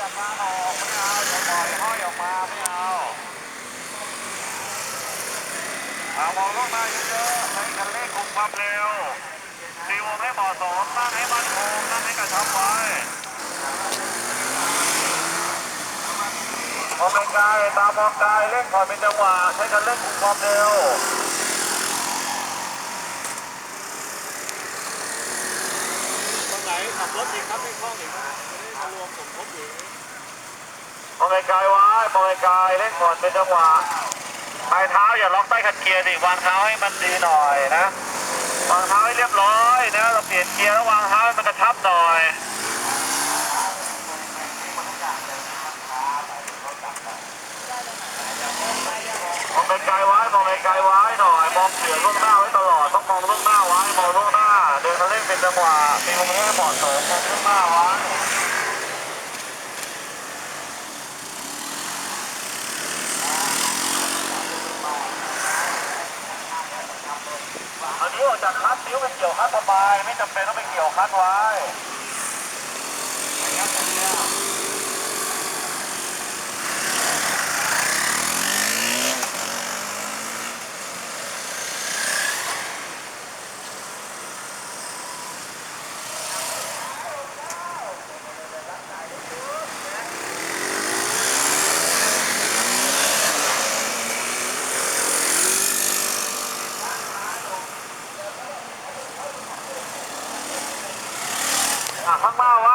จากกลางออกไม่เอาอย่าปล่อยห้อยออกมาไม่เอามองลงมาเยอะๆใช้คันเร่งคุมความเร็วตีวงให้เหมาะสมตั้งให้มั่นคงตั้งให้กระชับไว้มองเป็นกายตามองกายเร่งผ่อนเป็นจังหวะใช้คันเร่งคุมความเร็วคนไหนขับรถอีกครับไม่คล่องอีกนะจะได้มารวมสมทบอยู่มองไกลๆไว้มองไกลๆเล่นผ่อนเป็นจังหวะปลายเท้าอย่าล็อกใต้คันเกียร์ดิวางเท้าให้มันดีหน่อยนะวางเท้าให้เรียบร้อยนะเราเปลี่ยนเกียร์แล้ววางเท้าให้มันกระชับหน่อยมองไกลๆไว้มองไกลๆไว้หน่อยมองเสือล่วงหน้าไว้ตลอดต้องมองล่วงหน้าไว้มองล่วงหน้าเดินเขาเล่นเป็นจังหวะตีวงให้เหมาะสมมองล่วงหน้าไว้อันนี้ออกจากคัดนิ้วไปเกี่ยวคัดสบายไม่จำเป็นต้องไปเกี่ยวคัดไว้ข้างหน้าไว้